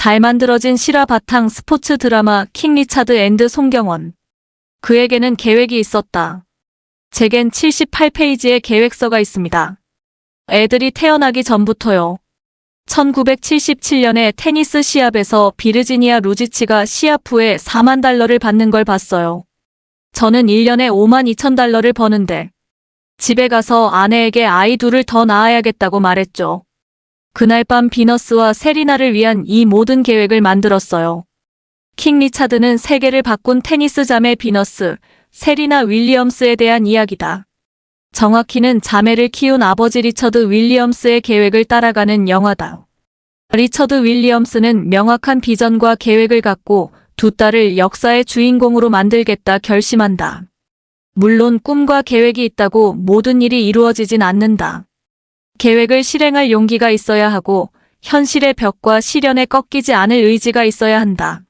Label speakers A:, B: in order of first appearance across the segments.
A: 잘 만들어진 실화 바탕 스포츠 드라마 킹 리차드 앤드 송경원. 그에게는 계획이 있었다. 제겐 78페이지의 계획서가 있습니다. 애들이 태어나기 전부터요. 1977년에 테니스 시합에서 비르지니아 루지치가 시합 후에 $40,000를 받는 걸 봤어요. 저는 1년에 $52,000를 버는데 집에 가서 아내에게 아이 둘을 더 낳아야겠다고 말했죠. 그날 밤 비너스와 세리나를 위한 이 모든 계획을 만들었어요. 킹 리차드는 세계를 바꾼 테니스 자매 비너스, 세리나 윌리엄스에 대한 이야기다. 정확히는 자매를 키운 아버지 리처드 윌리엄스의 계획을 따라가는 영화다. 리처드 윌리엄스는 명확한 비전과 계획을 갖고 두 딸을 역사의 주인공으로 만들겠다 결심한다. 물론 꿈과 계획이 있다고 모든 일이 이루어지진 않는다. 계획을 실행할 용기가 있어야 하고 현실의 벽과 시련에 꺾이지 않을 의지가 있어야 한다.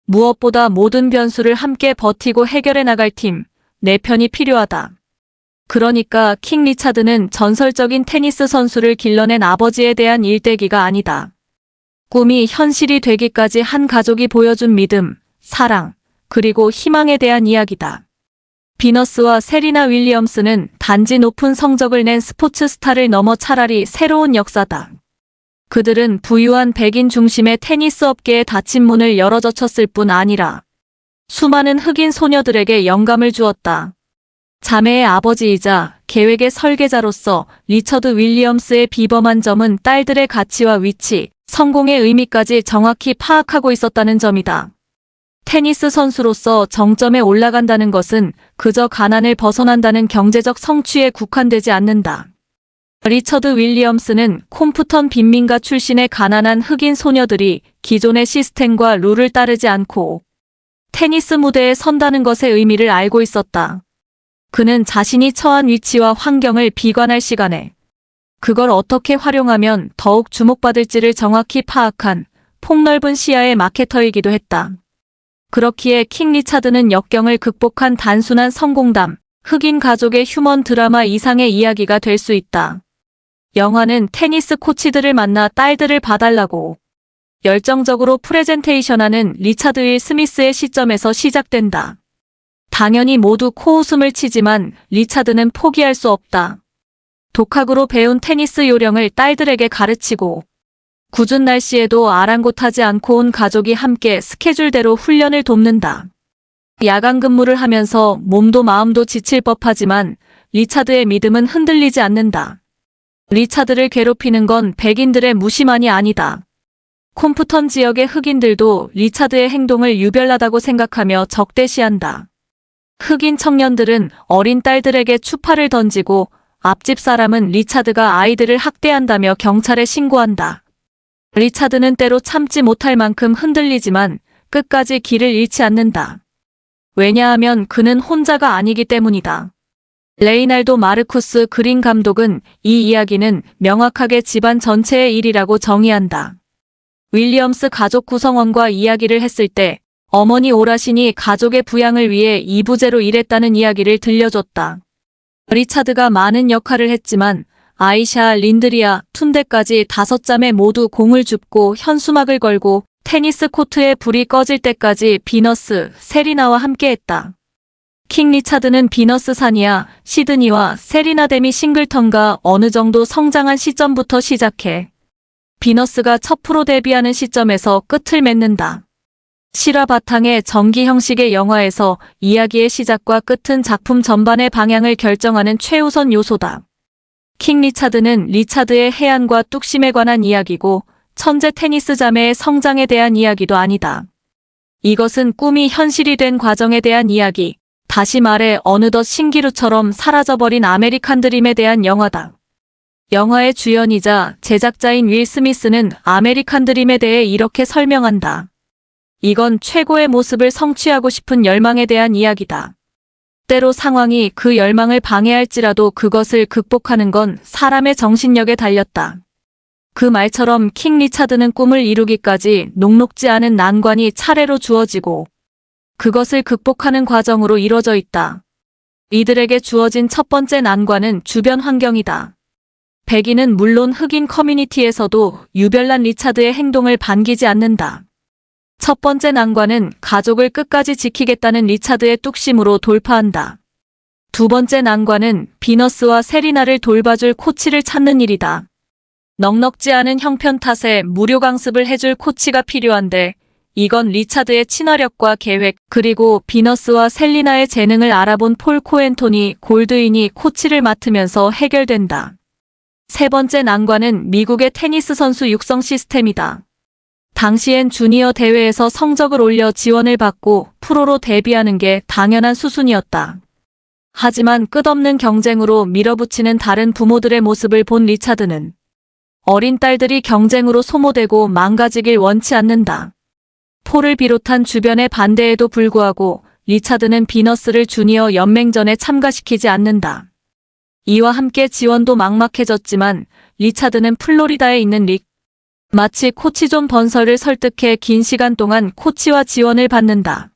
A: 무엇보다 모든 변수를 함께 버티고 해결해 나갈 팀, 내 편이 필요하다. 그러니까 킹 리차드는 전설적인 테니스 선수를 길러낸 아버지에 대한 일대기가 아니다. 꿈이 현실이 되기까지 한 가족이 보여준 믿음, 사랑, 그리고 희망에 대한 이야기다. 비너스와 세리나 윌리엄스는 단지 높은 성적을 낸 스포츠 스타를 넘어 차라리 새로운 역사다. 그들은 부유한 백인 중심의 테니스 업계의 닫힌 문을 열어젖혔을 뿐 아니라 수많은 흑인 소녀들에게 영감을 주었다. 자매의 아버지이자 계획의 설계자로서 리처드 윌리엄스의 비범한 점은 딸들의 가치와 위치, 성공의 의미까지 정확히 파악하고 있었다는 점이다. 테니스 선수로서 정점에 올라간다는 것은 그저 가난을 벗어난다는 경제적 성취에 국한되지 않는다. 리처드 윌리엄스는 콤프턴 빈민가 출신의 가난한 흑인 소녀들이 기존의 시스템과 룰을 따르지 않고 테니스 무대에 선다는 것의 의미를 알고 있었다. 그는 자신이 처한 위치와 환경을 비관할 시간에 그걸 어떻게 활용하면 더욱 주목받을지를 정확히 파악한 폭넓은 시야의 마케터이기도 했다. 그렇기에 킹 리차드는 역경을 극복한 단순한 성공담, 흑인 가족의 휴먼 드라마 이상의 이야기가 될 수 있다. 영화는 테니스 코치들을 만나 딸들을 봐달라고 열정적으로 프레젠테이션하는 리차드 윌 스미스의 시점에서 시작된다. 당연히 모두 코웃음을 치지만 리차드는 포기할 수 없다. 독학으로 배운 테니스 요령을 딸들에게 가르치고 궂은 날씨에도 아랑곳하지 않고 온 가족이 함께 스케줄대로 훈련을 돕는다. 야간 근무를 하면서 몸도 마음도 지칠 법하지만 리차드의 믿음은 흔들리지 않는다. 리차드를 괴롭히는 건 백인들의 무심한이 아니다. 콤프턴 지역의 흑인들도 리차드의 행동을 유별나다고 생각하며 적대시한다. 흑인 청년들은 어린 딸들에게 추파를 던지고 앞집 사람은 리차드가 아이들을 학대한다며 경찰에 신고한다. 리차드는 때로 참지 못할 만큼 흔들리지만 끝까지 길을 잃지 않는다. 왜냐하면 그는 혼자가 아니기 때문이다. 레이날도 마르쿠스 그린 감독은 이 이야기는 명확하게 집안 전체의 일이라고 정의한다. 윌리엄스 가족 구성원과 이야기를 했을 때 어머니 오라신이 가족의 부양을 위해 이부제로 일했다는 이야기를 들려줬다. 리차드가 많은 역할을 했지만 아이샤, 린드리아, 툰데까지 5자매 모두 공을 줍고 현수막을 걸고 테니스 코트에 불이 꺼질 때까지 비너스, 세리나와 함께했다. 킹 리차드는 비너스 사니아, 시드니와 세리나 데미 싱글턴과 어느 정도 성장한 시점부터 시작해 비너스가 첫 프로 데뷔하는 시점에서 끝을 맺는다. 실화 바탕의 전기 형식의 영화에서 이야기의 시작과 끝은 작품 전반의 방향을 결정하는 최우선 요소다. 킹 리차드는 리차드의 해안과 뚝심에 관한 이야기고 천재 테니스 자매의 성장에 대한 이야기도 아니다. 이것은 꿈이 현실이 된 과정에 대한 이야기, 다시 말해 어느덧 신기루처럼 사라져버린 아메리칸 드림에 대한 영화다. 영화의 주연이자 제작자인 윌 스미스는 아메리칸 드림에 대해 이렇게 설명한다. 이건 최고의 모습을 성취하고 싶은 열망에 대한 이야기다. 때로 상황이 그 열망을 방해할지라도 그것을 극복하는 건 사람의 정신력에 달렸다. 그 말처럼 킹 리차드는 꿈을 이루기까지 녹록지 않은 난관이 차례로 주어지고 그것을 극복하는 과정으로 이뤄져 있다. 이들에게 주어진 첫 번째 난관은 주변 환경이다. 백인은 물론 흑인 커뮤니티에서도 유별난 리차드의 행동을 반기지 않는다. 첫 번째 난관은 가족을 끝까지 지키겠다는 리차드의 뚝심으로 돌파한다. 두 번째 난관은 비너스와 세리나를 돌봐줄 코치를 찾는 일이다. 넉넉지 않은 형편 탓에 무료 강습을 해줄 코치가 필요한데 이건 리차드의 친화력과 계획 그리고 비너스와 셀리나의 재능을 알아본 폴 코엔토니 골드윈이 코치를 맡으면서 해결된다. 세 번째 난관은 미국의 테니스 선수 육성 시스템이다. 당시엔 주니어 대회에서 성적을 올려 지원을 받고 프로로 데뷔하는 게 당연한 수순이었다. 하지만 끝없는 경쟁으로 밀어붙이는 다른 부모들의 모습을 본 리차드는 어린 딸들이 경쟁으로 소모되고 망가지길 원치 않는다. 폴을 비롯한 주변의 반대에도 불구하고 리차드는 비너스를 주니어 연맹전에 참가시키지 않는다. 이와 함께 지원도 막막해졌지만 리차드는 플로리다에 있는 마치 코치 존 번설을 설득해 긴 시간 동안 코치와 지원을 받는다.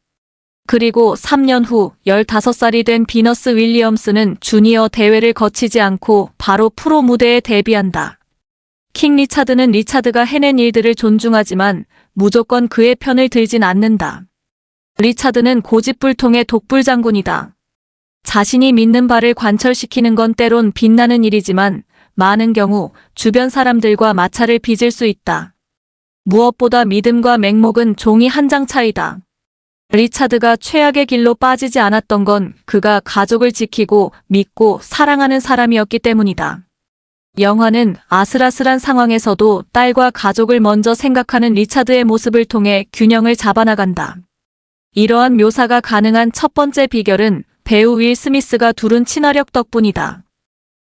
A: 그리고 3년 후 15살이 된 비너스 윌리엄스는 주니어 대회를 거치지 않고 바로 프로 무대에 데뷔한다. 킹 리차드는 리차드가 해낸 일들을 존중하지만 무조건 그의 편을 들진 않는다. 리차드는 고집불통의 독불장군이다. 자신이 믿는 바를 관철시키는 건 때론 빛나는 일이지만 많은 경우 주변 사람들과 마찰을 빚을 수 있다. 무엇보다 믿음과 맹목은 종이 한 장 차이다. 리차드가 최악의 길로 빠지지 않았던 건 그가 가족을 지키고 믿고 사랑하는 사람이었기 때문이다. 영화는 아슬아슬한 상황에서도 딸과 가족을 먼저 생각하는 리차드의 모습을 통해 균형을 잡아나간다. 이러한 묘사가 가능한 첫 번째 비결은 배우 윌 스미스가 두른 친화력 덕분이다.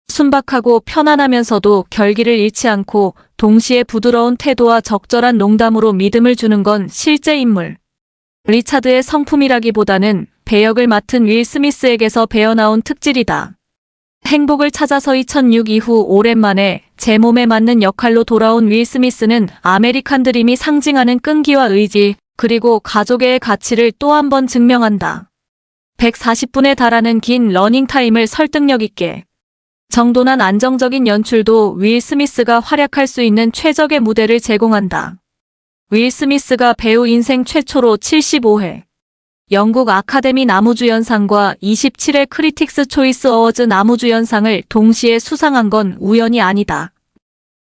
A: 순박하고 편안하면서도 결기를 잃지 않고 동시에 부드러운 태도와 적절한 농담으로 믿음을 주는 건 실제 인물. 리차드의 성품이라기보다는 배역을 맡은 윌 스미스에게서 배어나온 특질이다. 행복을 찾아서 2006 이후 오랜만에 제 몸에 맞는 역할로 돌아온 윌 스미스는 아메리칸 드림이 상징하는 끈기와 의지, 그리고 가족의 가치를 또 한 번 증명한다. 140분에 달하는 긴 러닝타임을 설득력 있게 정돈한 안정적인 연출도 윌 스미스가 활약할 수 있는 최적의 무대를 제공한다. 윌 스미스가 배우 인생 최초로 75회 영국 아카데미 나무주연상과 27회 크리틱스 초이스 어워즈 나무주연상을 동시에 수상한 건 우연이 아니다.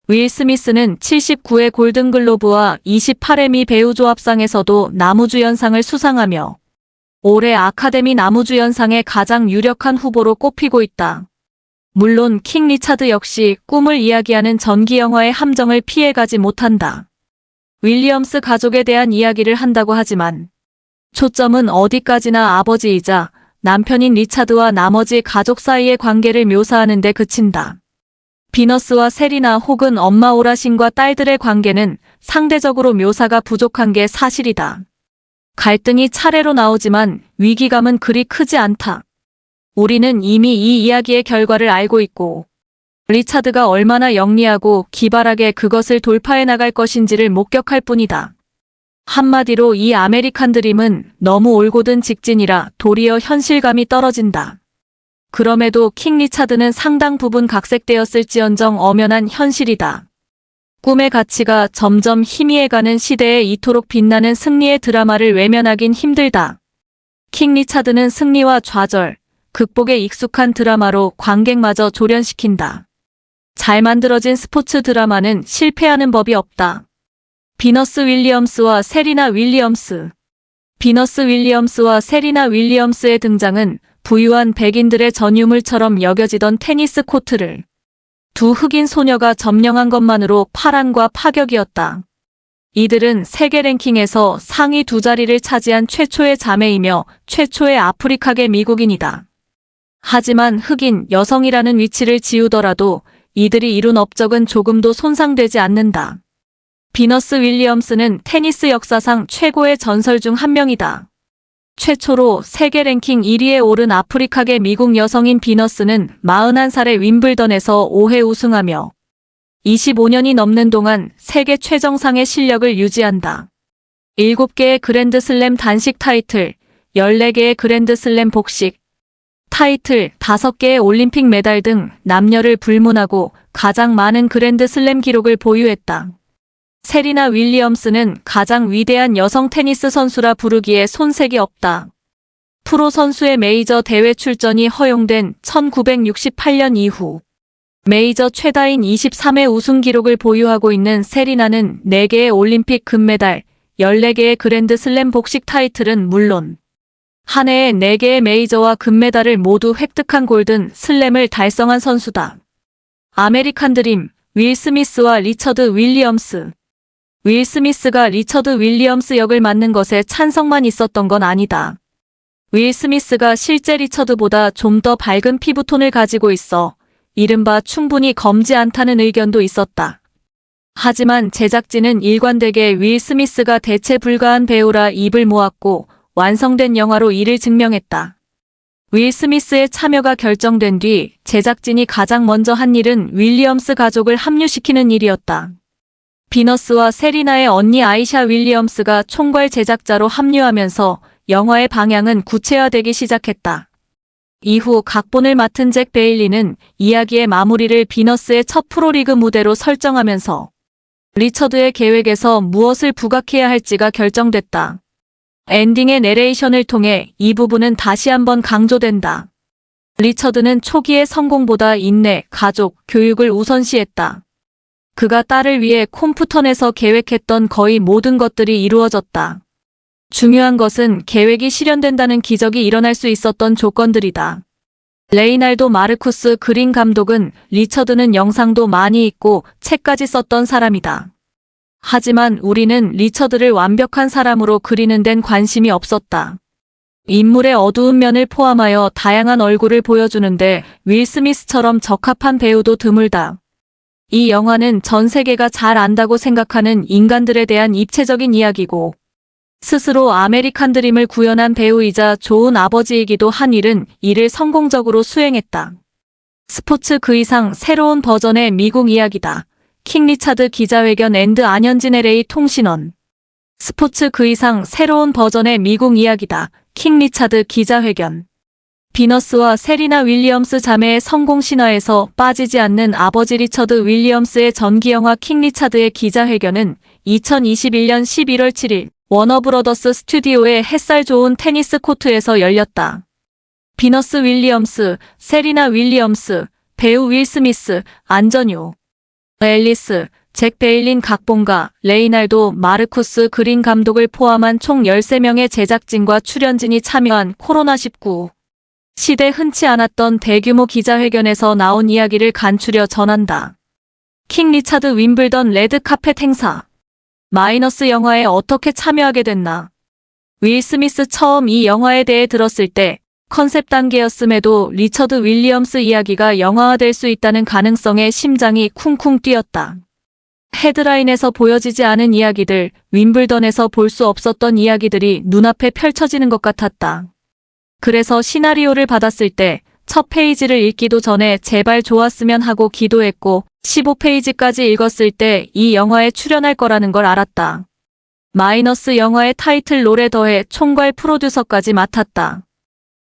A: 윌 스미스는 79회 골든글로브와 28회 미 배우조합상에서도 나무주연상을 수상하며 올해 아카데미 나무주연상의 가장 유력한 후보로 꼽히고 있다. 물론 킹 리차드 역시 꿈을 이야기하는 전기 영화의 함정을 피해가지 못한다. 윌리엄스 가족에 대한 이야기를 한다고 하지만 초점은 어디까지나 아버지이자 남편인 리차드와 나머지 가족 사이의 관계를 묘사하는 데 그친다. 비너스와 세리나 혹은 엄마 오라신과 딸들의 관계는 상대적으로 묘사가 부족한 게 사실이다. 갈등이 차례로 나오지만 위기감은 그리 크지 않다. 우리는 이미 이 이야기의 결과를 알고 있고 리차드가 얼마나 영리하고 기발하게 그것을 돌파해 나갈 것인지를 목격할 뿐이다. 한마디로 이 아메리칸 드림은 너무 올곧은 직진이라 도리어 현실감이 떨어진다. 그럼에도 킹 리차드는 상당 부분 각색되었을지언정 엄연한 현실이다. 꿈의 가치가 점점 희미해가는 시대에 이토록 빛나는 승리의 드라마를 외면하긴 힘들다. 킹 리차드는 승리와 좌절, 극복에 익숙한 드라마로 관객마저 조련시킨다. 잘 만들어진 스포츠 드라마는 실패하는 법이 없다. 비너스 윌리엄스와 세리나 윌리엄스. 비너스 윌리엄스와 세리나 윌리엄스의 등장은 부유한 백인들의 전유물처럼 여겨지던 테니스 코트를 두 흑인 소녀가 점령한 것만으로 파란과 파격이었다. 이들은 세계 랭킹에서 상위 두 자리를 차지한 최초의 자매이며 최초의 아프리카계 미국인이다. 하지만 흑인 여성이라는 위치를 지우더라도 이들이 이룬 업적은 조금도 손상되지 않는다. 비너스 윌리엄스는 테니스 역사상 최고의 전설 중 한 명이다. 최초로 세계 랭킹 1위에 오른 아프리카계 미국 여성인 비너스는 41살에 윈블던에서 5회 우승하며 25년이 넘는 동안 세계 최정상의 실력을 유지한다. 7개의 그랜드슬램 단식 타이틀, 14개의 그랜드슬램 복식 타이틀 5개의 올림픽 메달 등 남녀를 불문하고 가장 많은 그랜드슬램 기록을 보유했다. 세리나 윌리엄스는 가장 위대한 여성 테니스 선수라 부르기에 손색이 없다. 프로 선수의 메이저 대회 출전이 허용된 1968년 이후 메이저 최다인 23회 우승 기록을 보유하고 있는 세리나는 4개의 올림픽 금메달, 14개의 그랜드슬램 복식 타이틀은 물론 한 해에 4개의 메이저와 금메달을 모두 획득한 골든 슬램을 달성한 선수다. 아메리칸 드림, 윌 스미스와 리처드 윌리엄스. 윌 스미스가 리처드 윌리엄스 역을 맡는 것에 찬성만 있었던 건 아니다. 윌 스미스가 실제 리처드보다 좀 더 밝은 피부톤을 가지고 있어 이른바 충분히 검지 않다는 의견도 있었다. 하지만 제작진은 일관되게 윌 스미스가 대체 불가한 배우라 입을 모았고 완성된 영화로 이를 증명했다. 윌 스미스의 참여가 결정된 뒤 제작진이 가장 먼저 한 일은 윌리엄스 가족을 합류시키는 일이었다. 비너스와 세리나의 언니 아이샤 윌리엄스가 총괄 제작자로 합류하면서 영화의 방향은 구체화되기 시작했다. 이후 각본을 맡은 잭 베일리는 이야기의 마무리를 비너스의 첫 프로리그 무대로 설정하면서 리처드의 계획에서 무엇을 부각해야 할지가 결정됐다. 엔딩의 내레이션을 통해 이 부분은 다시 한번 강조된다. 리처드는 초기의 성공보다 인내, 가족, 교육을 우선시했다. 그가 딸을 위해 콤프턴에서 계획했던 거의 모든 것들이 이루어졌다. 중요한 것은 계획이 실현된다는 기적이 일어날 수 있었던 조건들이다. 레이날도 마르쿠스 그린 감독은 리처드는 영상도 많이 있고 책까지 썼던 사람이다. 하지만 우리는 리처드를 완벽한 사람으로 그리는 데는 관심이 없었다. 인물의 어두운 면을 포함하여 다양한 얼굴을 보여주는데 윌 스미스처럼 적합한 배우도 드물다. 이 영화는 전 세계가 잘 안다고 생각하는 인간들에 대한 입체적인 이야기고 스스로 아메리칸 드림을 구현한 배우이자 좋은 아버지이기도 한 윌은 이를 성공적으로 수행했다. 스포츠 그 이상 새로운 버전의 미국 이야기다. 킹 리차드 기자회견 앤드 안현진 LA 통신원. 스포츠 그 이상 새로운 버전의 미국 이야기다. 킹 리차드 기자회견. 비너스와 세리나 윌리엄스 자매의 성공 신화에서 빠지지 않는 아버지 리처드 윌리엄스의 전기영화 킹 리차드의 기자회견은 2021년 11월 7일 워너브러더스 스튜디오의 햇살 좋은 테니스 코트에서 열렸다. 비너스 윌리엄스, 세리나 윌리엄스, 배우 윌 스미스, 안전요, 앨리스, 잭 베일린 각본가, 레이날도 마르쿠스 그린 감독을 포함한 총 13명의 제작진과 출연진이 참여한 코로나19 시대 흔치 않았던 대규모 기자회견에서 나온 이야기를 간추려 전한다. 킹 리차드 윈블던 레드카펫 행사. 마이너스 영화에 어떻게 참여하게 됐나? 윌 스미스 처음 이 영화에 대해 들었을 때 컨셉 단계였음에도 리처드 윌리엄스 이야기가 영화화될 수 있다는 가능성에 심장이 쿵쿵 뛰었다. 헤드라인에서 보여지지 않은 이야기들, 윈블던에서 볼 수 없었던 이야기들이 눈앞에 펼쳐지는 것 같았다. 그래서 시나리오를 받았을 때 첫 페이지를 읽기도 전에 제발 좋았으면 하고 기도했고 15페이지까지 읽었을 때 이 영화에 출연할 거라는 걸 알았다. 마이너스 영화의 타이틀 롤에 더해 총괄 프로듀서까지 맡았다.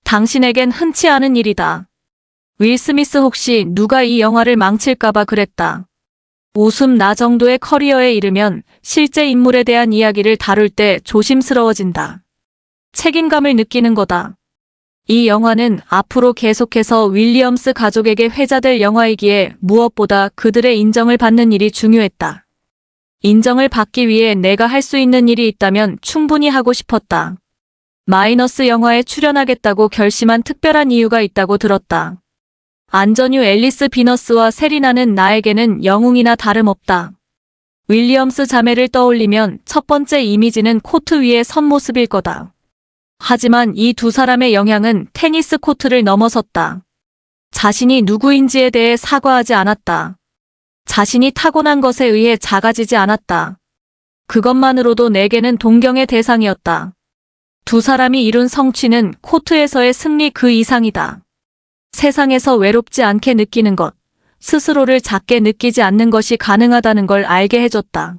A: 당신에겐 흔치 않은 일이다. 윌 스미스 혹시 누가 이 영화를 망칠까봐 그랬다. 웃음 나 정도의 커리어에 이르면 실제 인물에 대한 이야기를 다룰 때 조심스러워진다. 책임감을 느끼는 거다. 이 영화는 앞으로 계속해서 윌리엄스 가족에게 회자될 영화이기에 무엇보다 그들의 인정을 받는 일이 중요했다. 인정을 받기 위해 내가 할 수 있는 일이 있다면 충분히 하고 싶었다. 마이너스 영화에 출연하겠다고 결심한 특별한 이유가 있다고 들었다. 안전유 앨리스 비너스와 세리나는 나에게는 영웅이나 다름없다. 윌리엄스 자매를 떠올리면 첫 번째 이미지는 코트 위에 선 모습일 거다. 하지만 이 두 사람의 영향은 테니스 코트를 넘어섰다. 자신이 누구인지에 대해 사과하지 않았다. 자신이 타고난 것에 의해 작아지지 않았다. 그것만으로도 내게는 동경의 대상이었다. 두 사람이 이룬 성취는 코트에서의 승리 그 이상이다. 세상에서 외롭지 않게 느끼는 것, 스스로를 작게 느끼지 않는 것이 가능하다는 걸 알게 해줬다.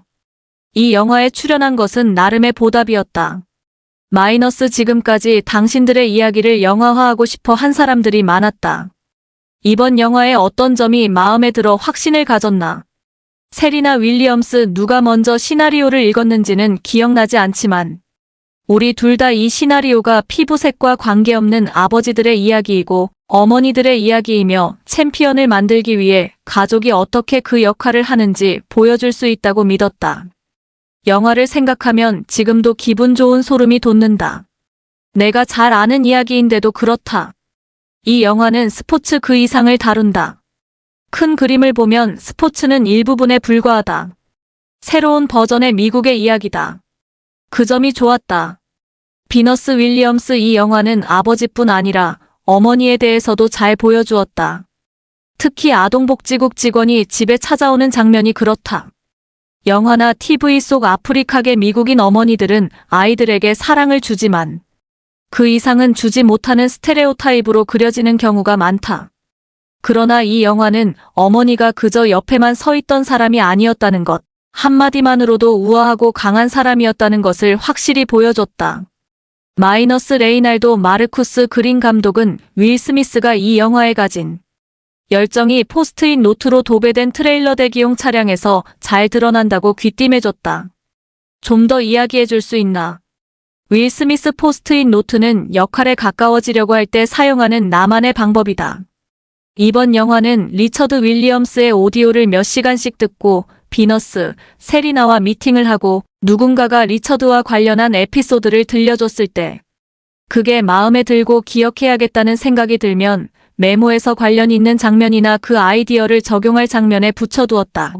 A: 이 영화에 출연한 것은 나름의 보답이었다. 마이너스 지금까지 당신들의 이야기를 영화화하고 싶어 한 사람들이 많았다. 이번 영화의 어떤 점이 마음에 들어 확신을 가졌나? 세리나 윌리엄스 누가 먼저 시나리오를 읽었는지는 기억나지 않지만 우리 둘 다 이 시나리오가 피부색과 관계없는 아버지들의 이야기이고 어머니들의 이야기이며 챔피언을 만들기 위해 가족이 어떻게 그 역할을 하는지 보여줄 수 있다고 믿었다. 영화를 생각하면 지금도 기분 좋은 소름이 돋는다. 내가 잘 아는 이야기인데도 그렇다. 이 영화는 스포츠 그 이상을 다룬다. 큰 그림을 보면 스포츠는 일부분에 불과하다. 새로운 버전의 미국의 이야기다. 그 점이 좋았다. 비너스 윌리엄스 이 영화는 아버지뿐 아니라 어머니에 대해서도 잘 보여주었다. 특히 아동복지국 직원이 집에 찾아오는 장면이 그렇다. 영화나 TV 속 아프리카계 미국인 어머니들은 아이들에게 사랑을 주지만 그 이상은 주지 못하는 스테레오타입으로 그려지는 경우가 많다. 그러나 이 영화는 어머니가 그저 옆에만 서 있던 사람이 아니었다는 것, 한마디만으로도 우아하고 강한 사람이었다는 것을 확실히 보여줬다. 마이너스 레이날도 마르쿠스 그린 감독은 윌 스미스가 이 영화에 가진 열정이 포스트잇 노트로 도배된 트레일러 대기용 차량에서 잘 드러난다고 귀띔해줬다. 좀 더 이야기해줄 수 있나? 윌 스미스 포스트잇 노트는 역할에 가까워지려고 할 때 사용하는 나만의 방법이다. 이번 영화는 리처드 윌리엄스의 오디오를 몇 시간씩 듣고 비너스, 세리나와 미팅을 하고 누군가가 리처드와 관련한 에피소드를 들려줬을 때 그게 마음에 들고 기억해야겠다는 생각이 들면 메모에서 관련 있는 장면이나 그 아이디어를 적용할 장면에 붙여두었다.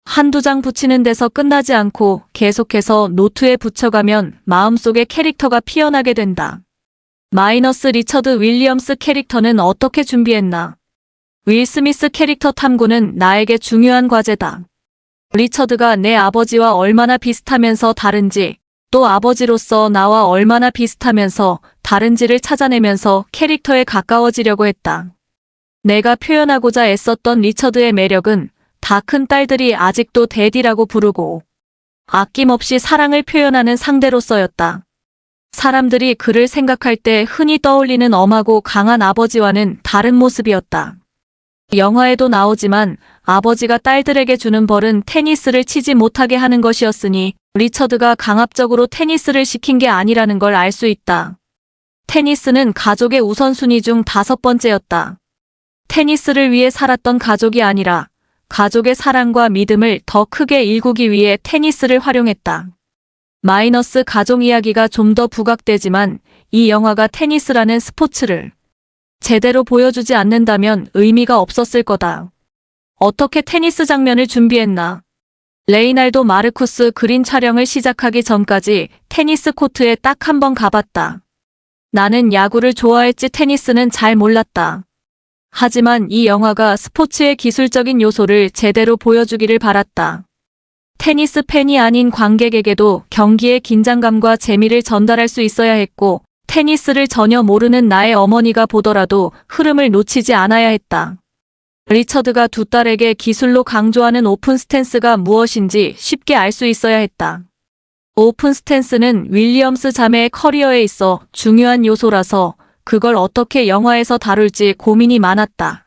A: 한두 장 붙이는 데서 끝나지 않고 계속해서 노트에 붙여가면 마음속에 캐릭터가 피어나게 된다. 마이너스 리처드 윌리엄스 캐릭터는 어떻게 준비했나? 윌 스미스 캐릭터 탐구는 나에게 중요한 과제다. 리처드가 내 아버지와 얼마나 비슷하면서 다른지, 또 아버지로서 나와 얼마나 비슷하면서 다른지를 찾아내면서 캐릭터에 가까워지려고 했다. 내가 표현하고자 애썼던 리처드의 매력은 다 큰 딸들이 아직도 데디라고 부르고 아낌없이 사랑을 표현하는 상대로서였다. 사람들이 그를 생각할 때 흔히 떠올리는 엄하고 강한 아버지와는 다른 모습이었다. 영화에도 나오지만 아버지가 딸들에게 주는 벌은 테니스를 치지 못하게 하는 것이었으니 리처드가 강압적으로 테니스를 시킨 게 아니라는 걸 알 수 있다. 테니스는 가족의 우선순위 중 5번째였다. 테니스를 위해 살았던 가족이 아니라 가족의 사랑과 믿음을 더 크게 일구기 위해 테니스를 활용했다. 마이너스 가족 이야기가 좀 더 부각되지만 이 영화가 테니스라는 스포츠를 제대로 보여주지 않는다면 의미가 없었을 거다. 어떻게 테니스 장면을 준비했나? 레이날도 마르쿠스 그린 촬영을 시작하기 전까지 테니스 코트에 딱 한 번 가봤다. 나는 야구를 좋아했지 테니스는 잘 몰랐다. 하지만 이 영화가 스포츠의 기술적인 요소를 제대로 보여주기를 바랐다. 테니스 팬이 아닌 관객에게도 경기의 긴장감과 재미를 전달할 수 있어야 했고 테니스를 전혀 모르는 나의 어머니가 보더라도 흐름을 놓치지 않아야 했다. 리처드가 두 딸에게 기술로 강조하는 오픈 스탠스가 무엇인지 쉽게 알 수 있어야 했다. 오픈 스탠스는 윌리엄스 자매의 커리어에 있어 중요한 요소라서 그걸 어떻게 영화에서 다룰지 고민이 많았다.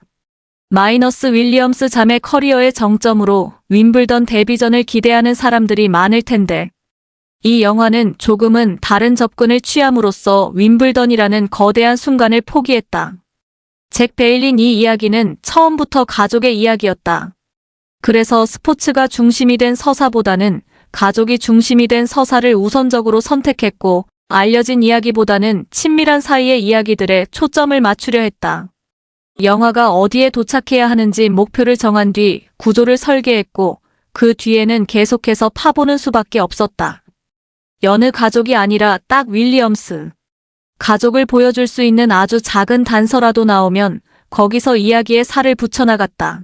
A: 마이너스 윌리엄스 자매 커리어의 정점으로 윈블던 데뷔전을 기대하는 사람들이 많을 텐데 이 영화는 조금은 다른 접근을 취함으로써 윈블던이라는 거대한 순간을 포기했다. 잭 베일린 이 이야기는 처음부터 가족의 이야기였다. 그래서 스포츠가 중심이 된 서사보다는 가족이 중심이 된 서사를 우선적으로 선택했고 알려진 이야기보다는 친밀한 사이의 이야기들에 초점을 맞추려 했다. 영화가 어디에 도착해야 하는지 목표를 정한 뒤 구조를 설계했고 그 뒤에는 계속해서 파보는 수밖에 없었다. 여느 가족이 아니라 딱 윌리엄스. 가족을 보여줄 수 있는 아주 작은 단서라도 나오면 거기서 이야기에 살을 붙여나갔다.